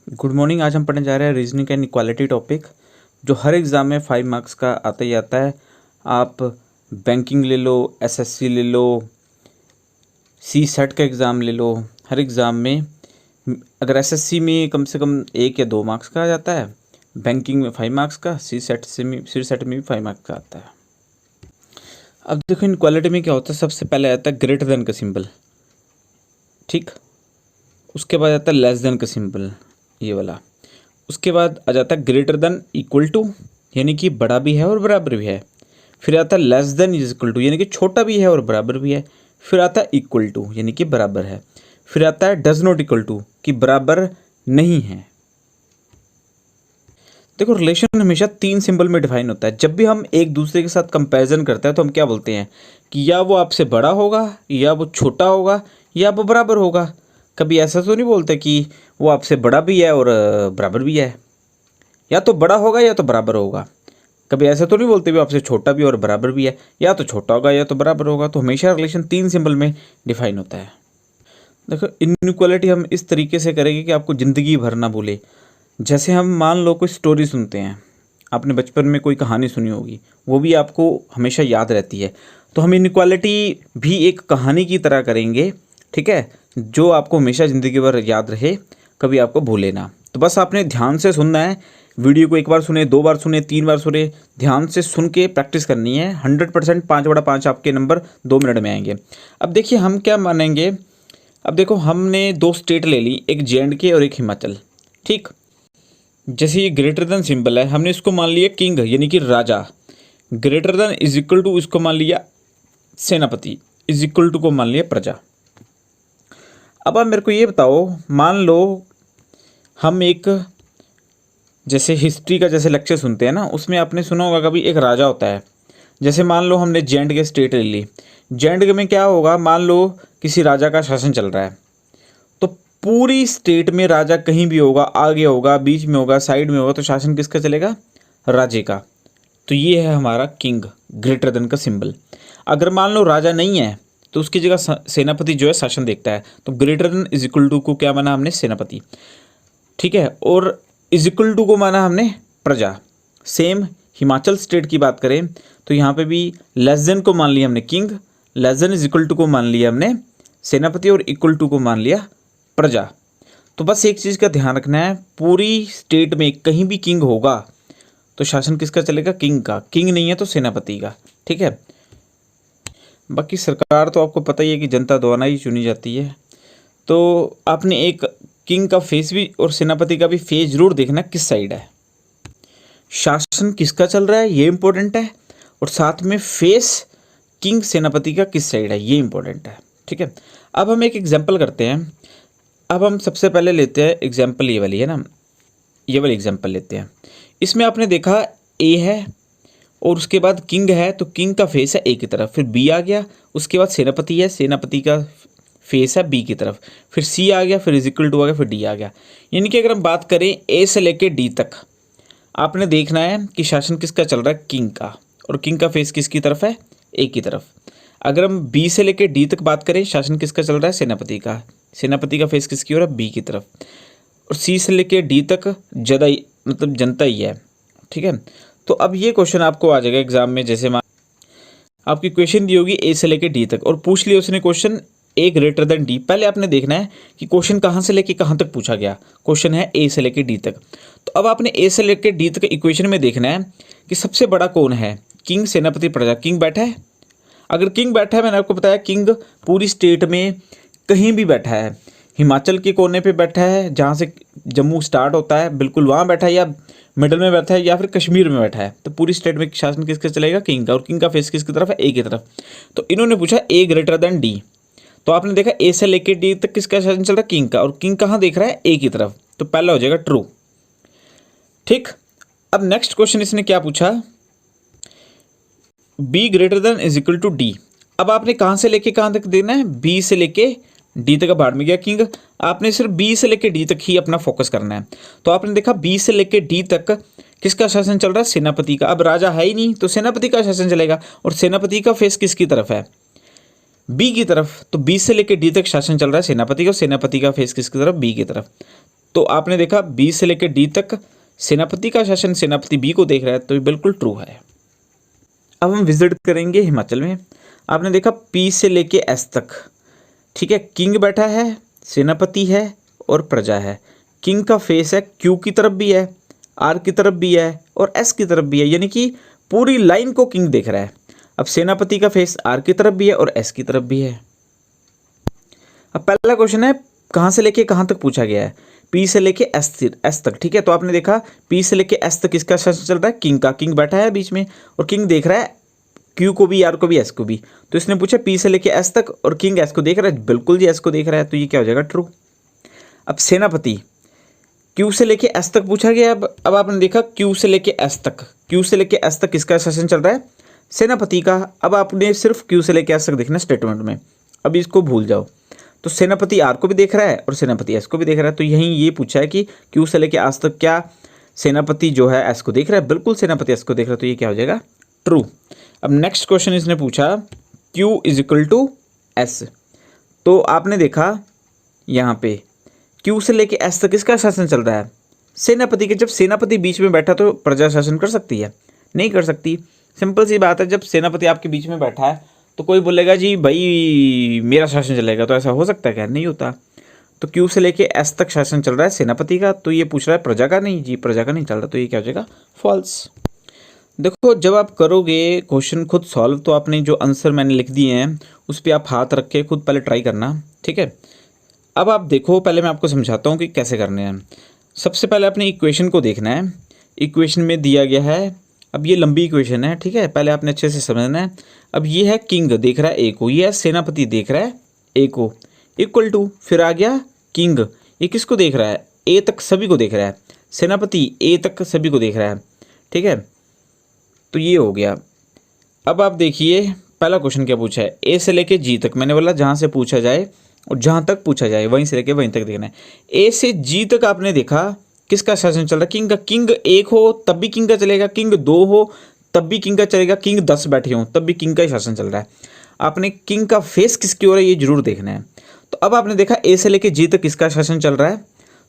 Good morning. आज हम पढ़ने जा रहे हैं रीजनिंग एंड इक्वालिटी टॉपिक, जो हर एग्ज़ाम में 5 मार्क्स का आता ही आता है। आप बैंकिंग ले लो, एसएससी ले लो, सी सेट का एग्ज़ाम ले लो, हर एग्ज़ाम में अगर एसएससी में कम से कम 1 या 2 मार्क्स का आ जाता है, बैंकिंग में 5 मार्क्स का, सी सेट में भी 5 मार्क्स का आता है। अब देखो इनक्वालिटी में क्या होता है, सबसे पहले आता है ग्रेटर देन का सिंबल, ठीक। उसके बाद आता है लेस देन का सिंबल, ये वाला। उसके बाद आ जाता है ग्रेटर देन इक्वल टू, यानी कि बड़ा भी है और बराबर भी है। फिर आता है less than is equal to, यानी कि छोटा भी है और बराबर भी है। फिर आता है इक्वल टू, यानी कि बराबर है। फिर आता है डज नॉट इक्वल टू, कि बराबर नहीं है। देखो रिलेशन हमेशा 3 सिंबल में डिफाइन होता है। जब भी हम एक दूसरे के साथ कंपैरिजन करते हैं तो हम क्या बोलते हैं कि या वो आपसे बड़ा होगा, या वो छोटा होगा, या वो बराबर होगा। कभी ऐसा तो नहीं बोलते कि वो आपसे बड़ा भी है और बराबर भी है, या तो बड़ा होगा या तो बराबर होगा। कभी ऐसा तो नहीं बोलते भी आपसे छोटा भी और बराबर भी है, या तो छोटा होगा या तो बराबर होगा। तो हमेशा रिलेशन 3 सिंबल में डिफाइन होता है। देखो इनइक्वालिटी हम इस तरीके से करेंगे कि आपको ज़िंदगी भर ना भूले। जैसे हम मान लो कोई स्टोरी सुनते हैं, आपने बचपन में कोई कहानी सुनी होगी, वो भी आपको हमेशा याद रहती है। तो हम इनइक्वालिटी भी एक कहानी की तरह करेंगे, ठीक है, जो आपको हमेशा ज़िंदगी भर याद रहे, कभी आपको भूले ना। तो बस आपने ध्यान से सुनना है, वीडियो को 1 बार सुने, 2 बार सुने, 3 बार सुने, ध्यान से सुन के प्रैक्टिस करनी है। 100% 5/5 आपके नंबर 2 मिनट में आएंगे। अब देखिए हम क्या मानेंगे। अब देखो हमने 2 स्टेट ले ली, एक जे&के और एक हिमाचल, ठीक। जैसे ये ग्रेटर देन सिंबल है, हमने इसको मान लिया किंग, यानी कि राजा। Greater than is equal to, इसको मान लिया सेनापति, इज इक्वल टू को मान लिया प्रजा। अब आप मेरे को ये बताओ, मान लो हम एक जैसे हिस्ट्री का जैसे लेक्चर सुनते हैं ना, उसमें आपने सुना होगा कभी एक राजा होता है। जैसे मान लो हमने जे&के स्टेट ले ली, जे&के में क्या होगा, मान लो किसी राजा का शासन चल रहा है, तो पूरी स्टेट में राजा कहीं भी होगा, आगे होगा, बीच में होगा, साइड में होगा, तो शासन किसका चलेगा, राजे का। तो ये है हमारा किंग, ग्रेटर देन का सिंबल। अगर मान लो राजा नहीं है तो उसकी जगह सेनापति जो है शासन देखता है, तो greater than is equal to को क्या माना हमने, सेनापति, ठीक है। और इज इक्वल टू को माना हमने प्रजा। सेम हिमाचल स्टेट की बात करें तो यहाँ पे भी लेस देन को मान लिया हमने king, less than is equal to को मान लिया हमने सेनापति, और इक्वल टू को मान लिया प्रजा। तो बस एक चीज़ का ध्यान रखना है, पूरी स्टेट में कहीं भी किंग होगा तो शासन किसका चलेगा, किंग का। किंग नहीं है तो सेनापति का, ठीक है। बाकी सरकार तो आपको पता ही है कि जनता द्वारा ही चुनी जाती है। तो आपने एक किंग का फेस भी और सेनापति का भी फेस जरूर देखना किस साइड है, शासन किसका चल रहा है ये इंपॉर्टेंट है, और साथ में फेस किंग सेनापति का किस साइड है ये इंपॉर्टेंट है, ठीक है। अब हम एक एग्जाम्पल करते हैं। अब हम सबसे पहले लेते हैं एग्जाम्पल, ये वाली है ना, ये वाली एग्जाम्पल लेते हैं। इसमें आपने देखा ए है और उसके बाद किंग है, तो किंग का फेस है ए की तरफ, फिर बी आ गया, उसके बाद सेनापति है, सेनापति का फेस है बी की तरफ, फिर सी आ गया, फिर इज इक्वल टू आ गया, फिर डी आ गया। यानी कि अगर हम बात करें ए से लेके डी तक, आपने देखना है कि शासन किसका चल रहा है, किंग का, और किंग का फेस किसकी तरफ है, ए की तरफ। अगर हम बी से लेके डी तक बात करें, शासन किसका चल रहा है, सेनापति का, सेनापति का फेस किसकी ओर है, बी की तरफ। और सी से लेके डी तक ज़्यादा मतलब जनता ही है, ठीक है। तो अब ये क्वेश्चन आपको आ जाएगा एग्जाम में, जैसे आपकी क्वेश्चन दी होगी ए से लेके डी तक, और पूछ लिया उसने क्वेश्चन ए ग्रेटर देन डी। पहले आपने देखना है कि क्वेश्चन कहाँ से लेके कहाँ तक पूछा गया। क्वेश्चन है ए से लेके डी तक, तो अब आपने ए से लेके डी तक इक्वेशन में देखना है कि सबसे बड़ा कौन है, किंग, सेनापति, प्रजा। किंग बैठा है, अगर किंग बैठा है, मैंने आपको बताया किंग पूरी स्टेट में कहीं भी बैठा है, हिमाचल के कोने पे बैठा है जहाँ से जम्मू स्टार्ट होता है, बिल्कुल वहाँ बैठा है, या मिडल में बैठा है, या फिर कश्मीर में बैठा है, तो पूरी स्टेट में शासन किसका चलेगा, किंग का। और किंग का फेस किसकी तरफ है, ए की तरफ। तो इन्होंने पूछा ए ग्रेटर देन डी, तो आपने देखा ए से लेके डी तक किसका शासन चल रहा है, किंग का, और किंग कहाँ देख रहा है, ए की तरफ, तो पहला हो जाएगा ट्रू, ठीक। अब नेक्स्ट क्वेश्चन इसने क्या पूछा, B greater than is equal to D. अब आपने कहाँ से लेके कहाँ तक देना है, बी से लेके डी तक भाड़ में गया किंग, आपने सिर्फ बी से लेके डी तक ही अपना फोकस करना है। तो आपने देखा बी से लेके डी तक किसका शासन चल रहा है, सेनापति का। अब राजा है ही नहीं तो सेनापति का शासन चलेगा, और सेनापति का फेस किसकी तरफ है, बी की तरफ। तो बी से लेके डी तक शासन चल रहा है सेनापति का, और सेनापति का फेस किसकी तरफ, बी की तरफ। तो आपने देखा बी से लेकर डी तक सेनापति का शासन सेनापति बी को देख रहा है, तो ये बिल्कुल ट्रू है। अब हम विजिट करेंगे हिमाचल में। आपने देखा पी से लेके एस तक, ठीक है, किंग बैठा है, सेनापति है और प्रजा है। किंग का फेस है क्यू की तरफ भी है, आर की तरफ भी है और एस की तरफ भी है, यानी कि पूरी लाइन को किंग देख रहा है। अब सेनापति का फेस आर की तरफ भी है और एस की तरफ भी है। अब पहला क्वेश्चन है कहाँ से लेके कहाँ तक पूछा गया है, पी से लेके एस तक, ठीक है। तो आपने देखा पी से लेके एस तक किसका शासन चल रहा है, किंग का। किंग बैठा है बीच में और किंग देख रहा है क्यू को भी, आर को भी, एस को भी। तो इसने पूछा पी से लेके एस तक और किंग एस को देख रहा है, बिल्कुल जी एस को देख रहा है, तो ये क्या हो जाएगा, ट्रू। अब सेनापति क्यू से लेके एस तक पूछा गया। अब आपने देखा क्यू से लेके एस तक, क्यू से लेके एस तक किसका शासन चल रहा है, सेनापति का। अब आपने सिर्फ क्यू से लेके एस तक देखना स्टेटमेंट में, अब इसको भूल जाओ। तो सेनापति आर को भी देख रहा है और सेनापति एस को भी देख रहा है, तो यहीं ये पूछा है कि क्यू से लेके एस तक क्या सेनापति जो है एस को देख रहा है, बिल्कुल सेनापति एस को देख रहा है, तो ये क्या हो जाएगा, ट्रू। अब नेक्स्ट क्वेश्चन इसने पूछा Q is equal to S. तो आपने देखा यहाँ पे Q से लेके S तक किसका शासन चल रहा है, सेनापति के। जब सेनापति बीच में बैठा तो प्रजा शासन कर सकती है, नहीं कर सकती। सिंपल सी बात है, जब सेनापति आपके बीच में बैठा है तो कोई बोलेगा जी भाई मेरा शासन चलेगा, तो ऐसा हो सकता है क्या, नहीं होता। तो Q से लेके S तक शासन चल रहा है सेनापति का, तो ये पूछ रहा है प्रजा का, नहीं जी प्रजा का नहीं चल रहा, तो ये क्या हो जाएगा, फॉल्स। देखो जब आप करोगे क्वेश्चन खुद सॉल्व, तो आपने जो आंसर मैंने लिख दिए हैं उस पर आप हाथ रख के खुद पहले ट्राई करना, ठीक है। अब आप देखो, पहले मैं आपको समझाता हूँ कि कैसे करने हैं। सबसे पहले अपने इक्वेशन को देखना है। इक्वेशन में दिया गया है, अब ये लंबी इक्वेशन है, ठीक है, पहले आपने अच्छे से समझना है। अब ये है किंग देख रहा है ए को, ये है सेनापति देख रहा है ए को, इक्वल टू, फिर आ गया किंग, ये किसको देख रहा है, ए तक सभी को देख रहा है, सेनापति ए तक सभी को देख रहा है, ठीक है। तो ये हो गया। अब आप देखिए पहला क्वेश्चन क्या पूछा है, ए से लेके जी तक। मैंने बोला जहाँ से पूछा जाए और जहाँ तक पूछा जाए वहीं से लेके वहीं तक देखना है। ए से जी तक आपने देखा किसका शासन चल रहा है, किंग का। किंग 1 हो तब भी किंग का चलेगा, किंग 2 हो तब भी किंग का चलेगा, किंग 10 बैठे हो तब भी किंग का ही शासन चल रहा है। आपने किंग का फेस किसकी ओर है ये जरूर देखना है। तो अब आपने देखा ए से लेके जी तक किसका शासन चल रहा है,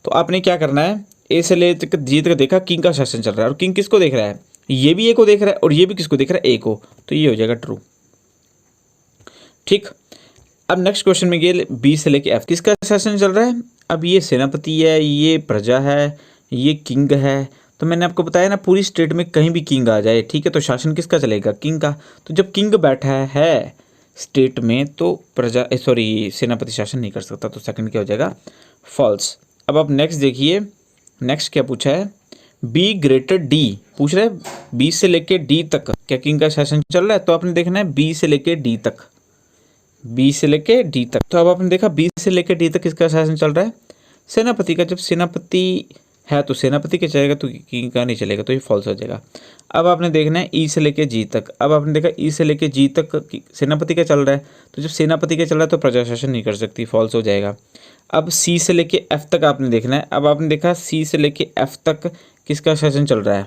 तो आपने क्या करना है, ए से लेकर जी तक देखा किंग का शासन चल रहा है, और किंग किसको देख रहा है, ये भी ए को देख रहा है और ये भी किसको देख रहा है, ए को, तो ये हो जाएगा ट्रू, ठीक। अब नेक्स्ट क्वेश्चन में ये बी से लेके एफ किसका शासन चल रहा है। अब ये सेनापति है, ये प्रजा है, ये किंग है। तो मैंने आपको बताया ना पूरी स्टेट में कहीं भी किंग आ जाए, ठीक है, तो शासन किसका चलेगा, किंग का। तो जब किंग बैठा है स्टेट में तो प्रजा सेनापति शासन नहीं कर सकता, तो सेकंड क्या हो जाएगा, फॉल्स। अब आप नेक्स्ट देखिए, नेक्स्ट क्या पूछा है, बी ग्रेटर डी पूछ रहे हैं, बी से लेके डी तक क्या किंग का शासन चल रहा है। तो आपने देखना है बी से लेके डी तक, बी से लेके डी तक। तो अब आपने देखा बी से लेके डी तक किसका शासन चल रहा है, सेनापति का। जब सेनापति है तो सेनापति का चलेगा, तो किंग का नहीं चलेगा, तो ये फॉल्स हो जाएगा। अब आपने देखना है ई से लेके जी तक। अब आपने देखा ई से लेके जी तक सेनापति का चल रहा है, तो जब सेनापति का चल रहा है तो प्रजा शासन नहीं कर सकती, फॉल्स हो जाएगा। अब सी से लेके एफ तक आपने देखना है। अब आपने देखा सी से लेके एफ तक किसका शासन चल रहा है,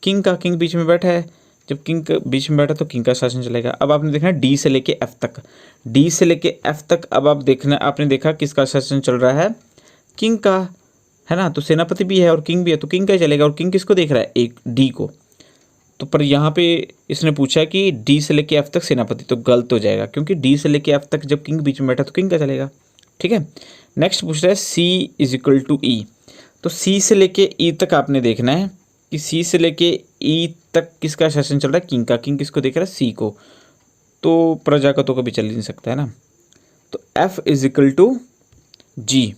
किंग का। किंग बीच में बैठा है, जब किंग बीच में बैठा तो किंग का शासन चलेगा। अब आपने देखना डी से लेके एफ तक, डी से लेके एफ तक अब आप देखना, आपने देखा किसका शासन चल रहा है, किंग का, है ना। तो सेनापति भी है और किंग भी है, तो किंग का ही चलेगा। और किंग किसको देख रहा है, एक डी को। तो पर यहाँ पे इसने पूछा कि डी से लेके एफ तक सेनापति, तो गलत हो जाएगा, क्योंकि डी से लेके एफ तक जब किंग बीच में बैठा तो किंग का चलेगा, ठीक है। नेक्स्ट पूछ रहा है सी इज इक्वल टू ई। तो सी से लेके ई तक आपने देखना है कि सी से लेके ई तक किसका शासन चल रहा है, किंग का। किंग किसको देख रहा है, सी को, तो प्रजा का तो कभी चल ही नहीं सकता है ना। तो एफ इज इक्वल टू जी।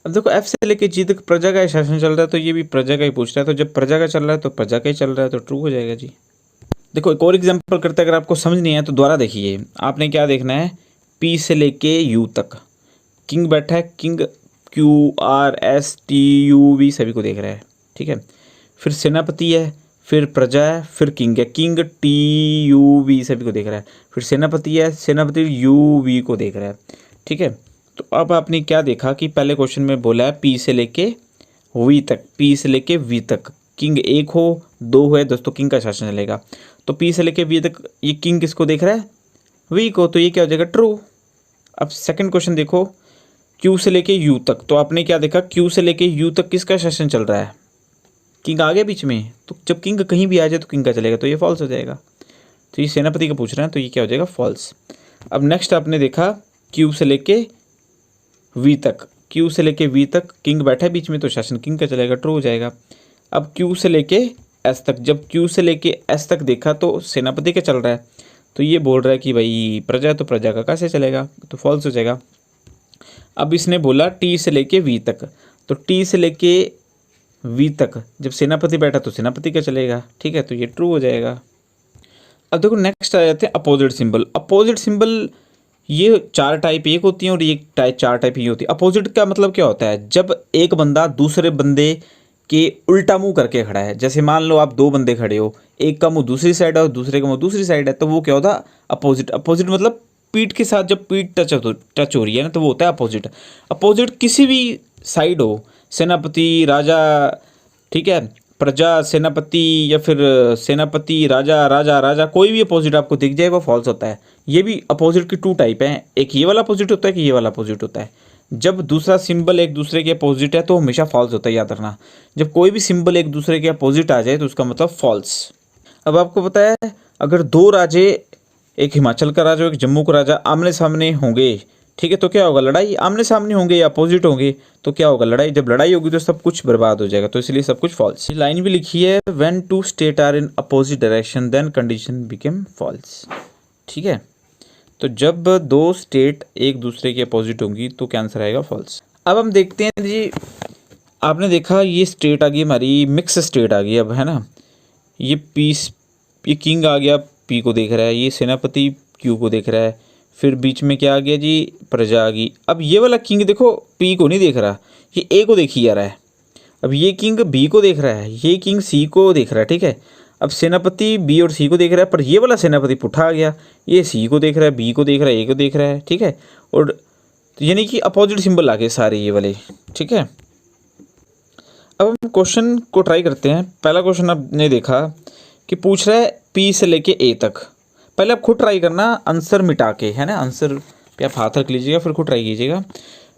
अब देखो एफ से लेके जी तक प्रजा का ही शासन चल रहा है, तो ये भी प्रजा का ही पूछ रहा है, तो जब प्रजा का चल रहा है तो प्रजा का ही चल रहा है, तो ट्रू हो जाएगा जी। देखो एक और एग्जांपल करते हैं, अगर आपको समझ नहीं है तो दोबारा देखिए। आपने क्या देखना है, पी से लेके यू तक किंग बैठा है, king Q R S T U V सभी को देख रहा है, ठीक है। फिर सेनापति है, फिर प्रजा है, फिर किंग है, किंग टी यू वी सभी को देख रहा है। फिर सेनापति है, सेनापति यू वी को देख रहा है, ठीक है। तो अब आपने क्या देखा कि पहले क्वेश्चन में बोला है पी से लेके वी तक, पी से लेके वी तक किंग 1 हो 2 हो दोस्तों किंग का शासन चलेगा। तो पी से लेके वी तक ये किंग किसको देख रहा है, वी को, तो ये क्या हो जाएगा, ट्रू। अब सेकंड क्वेश्चन देखो, क्यू से लेके यू तक, तो आपने क्या देखा, क्यू से लेके यू तक किसका शासन चल रहा है, किंग आ गया बीच में, तो जब किंग कहीं भी आ जाए तो किंग का चलेगा, तो ये फॉल्स हो जाएगा। तो ये सेनापति का पूछ रहे हैं, तो ये क्या हो जाएगा, फॉल्स। अब नेक्स्ट आपने देखा क्यू से लेके वी तक, क्यू से लेके वी तक किंग बैठा है बीच में, तो शासन किंग का चलेगा, ट्रू हो जाएगा। अब क्यू से लेके एस तक, जब क्यू से लेके एस तक देखा तो सेनापति का चल रहा है, तो ये बोल रहा है कि भाई प्रजा, तो प्रजा का कैसे चलेगा, तो फॉल्स हो जाएगा। अब इसने बोला टी से लेके वी तक, तो टी से लेके वी तक जब सेनापति बैठा तो सेनापति का चलेगा, ठीक है, तो ये ट्रू हो जाएगा। अब देखो नेक्स्ट आ जाते हैं अपोजिट सिंबल। अपोजिट सिंबल ये 4 टाइप एक होती हैं और ये 4 टाइप ये होती है। अपोजिट का मतलब क्या होता है, जब एक बंदा दूसरे बंदे के उल्टा मुंह करके खड़ा है, जैसे मान लो आप 2 बंदे खड़े हो, एक का मुंह दूसरी साइड है और दूसरे का मुंह दूसरी साइड है, तो वो क्या होता है, अपोजिट। अपोजिट मतलब पीठ के साथ जब पीठ टच हो रही है ना, तो वो होता है अपोजिट। अपोजिट किसी भी साइड हो, सेनापति राजा, ठीक है, प्रजा सेनापति, या फिर सेनापति राजा राजा राजा, कोई भी अपोजिट आपको दिख जाए वो फॉल्स होता है। ये भी अपोजिट की 2 टाइप हैं, एक ये वाला अपोजिट होता है कि ये वाला अपोजिट होता है। जब दूसरा सिंबल एक दूसरे के अपोजिट है तो हमेशा फॉल्स होता है, याद रखना। जब कोई भी सिंबल एक दूसरे के अपोजिट आ जाए तो उसका मतलब फॉल्स। अब आपको पता है, अगर 2 राजे, एक हिमाचल का राजा और एक जम्मू का राजा आमने सामने होंगे, ठीक है, तो क्या होगा, लड़ाई। आमने सामने होंगे या अपोजिट होंगे तो क्या होगा, लड़ाई। जब लड़ाई होगी तो सब कुछ बर्बाद हो जाएगा, तो इसलिए सब कुछ फॉल्स। लाइन भी लिखी है, when 2 state are in opposite direction then condition become false, ठीक है। तो जब 2 स्टेट एक दूसरे के अपोजिट होंगी तो क्या आंसर आएगा, फॉल्स। अब हम देखते हैं जी, आपने देखा ये स्टेट आ गई हमारी, मिक्स स्टेट आ गई अब, है ना। ये पीस, ये किंग आ गया, पी को देख रहा है, ये सेनापति क्यू को देख रहा है, फिर बीच में क्या आ गया जी, प्रजा आ गई। अब ये वाला किंग देखो पी को नहीं देख रहा, ये ए को देखी जा रहा है। अब ये किंग बी को देख रहा है, ये किंग सी को देख रहा है, ठीक है। अब सेनापति बी और सी को देख रहा है, पर ये वाला सेनापति पुट्ठा आ गया, ये सी को देख रहा है, बी को देख रहा है, ए को देख रहा है, ठीक है। और तो यानी कि अपोजिट सिंबल आ गए सारे ये वाले, ठीक है। अब हम क्वेश्चन को ट्राई करते हैं। पहला क्वेश्चन आपने देखा कि पूछ रहा है पी से लेके ए तक। पहले आप खुद ट्राई करना आंसर मिटा के, है ना, आंसर पे आप हाथ रख लीजिएगा, फिर खुद ट्राई कीजिएगा।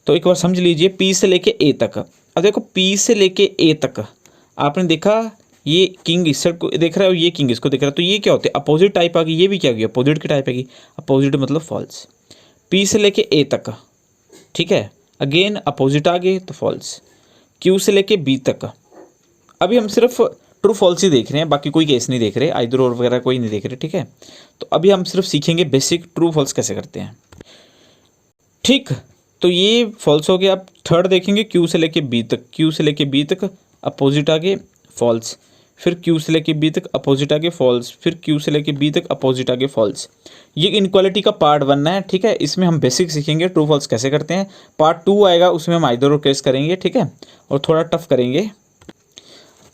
तो एक बार समझ लीजिए पी से लेके ए तक। अब देखो पी से लेके ए तक आपने देखा, ये किंग इस साइड को देख रहा है और ये किंग इसको देख रहा है, तो ये क्या होते हैं, अपोजिट टाइप आ गई। ये भी क्या गई, अपोजिट की टाइप आएगी, अपोजिट मतलब फॉल्स। पी से लेके ए तक, ठीक है, अगेन अपोजिट आ गए तो फॉल्स। क्यू से लेके बी तक, अभी हम सिर्फ ट्रू फॉल्स ही देख रहे हैं, बाकी कोई केस नहीं देख रहे, आइदर और वगैरह कोई नहीं देख रहे, ठीक है। तो अभी हम सिर्फ सीखेंगे बेसिक ट्रू फॉल्स कैसे करते हैं, ठीक। तो ये फॉल्स हो गया। अब थर्ड देखेंगे, क्यू से लेके बी तक, क्यू से लेके बी तक अपोजिट आगे फॉल्स, फिर क्यू से लेके बी तक अपोजिट आगे फॉल्स, फिर क्यू से लेके बी तक अपोजिट आगे फॉल्स। ये इनक्वालिटी का पार्ट 1 है, ठीक है। इसमें हम बेसिक सीखेंगे ट्रू फॉल्स कैसे करते हैं। पार्ट 2 आएगा, उसमें हम आइदर और केस करेंगे, ठीक है, और थोड़ा टफ करेंगे।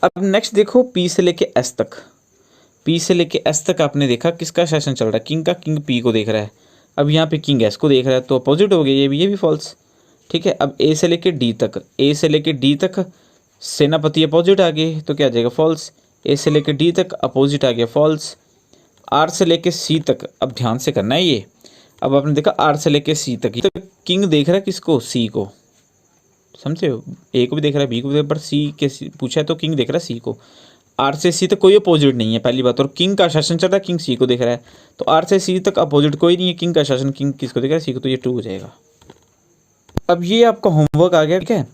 अब नेक्स्ट देखो पी से लेके एस तक, पी से लेके एस तक आपने देखा किसका शासन चल रहा है, किंग का। किंग पी को देख रहा है, अब यहाँ पे किंग एस को देख रहा है, तो अपोजिट हो गया, ये भी फॉल्स, ठीक है। अब ए से लेके डी तक, ए से लेके डी तक सेनापति अपोजिट आ गए, तो क्या आ जाएगा, फॉल्स। ए से लेके डी तक अपोजिट आ गया, फॉल्स। आर से लेके सी तक, अब ध्यान से करना है ये। अब आपने देखा आर से लेके सी तक, तो किंग देख रहा है किसको, सी को, समझे हो। ए को भी देख रहा है, बी को भी देख रहा है, पर सी के पूछा है तो किंग देख रहा है सी को। आर से सी तक कोई अपोजिट नहीं है पहली बात, और किंग का शासन चल रहा है, किंग सी को देख रहा है, तो आर से सी तक अपोजिट कोई नहीं है, किंग का शासन, किंग किसको देख रहा है, सी को, तो ये ट्रू हो जाएगा। अब ये आपका होमवर्क आ गया, ठीक है।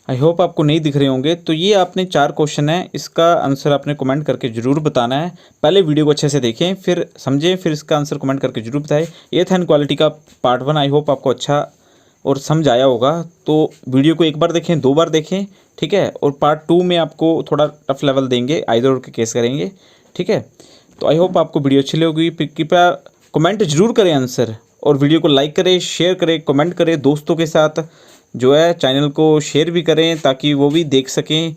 आई होप आपको नहीं दिख रहे होंगे। तो ये आपने 4 क्वेश्चन है, इसका आंसर आपने कमेंट करके ज़रूर बताना है। पहले वीडियो को अच्छे से देखें, फिर समझें, फिर इसका आंसर कमेंट करके ज़रूर बताएं। ये था इनक्वालिटी का पार्ट 1। आई होप आपको अच्छा और समझ आया होगा। तो वीडियो को एक बार देखें, 2 बार देखें, ठीक है। और पार्ट 2 में आपको थोड़ा टफ लेवल देंगे, आइदर और के केस करेंगे, ठीक है। तो आई होप आपको वीडियो अच्छी लगी। कृपया कमेंट जरूर करें आंसर, और वीडियो को लाइक करें, शेयर करें, कमेंट करें, दोस्तों के साथ जो है चैनल को शेयर भी करें ताकि वो भी देख सकें।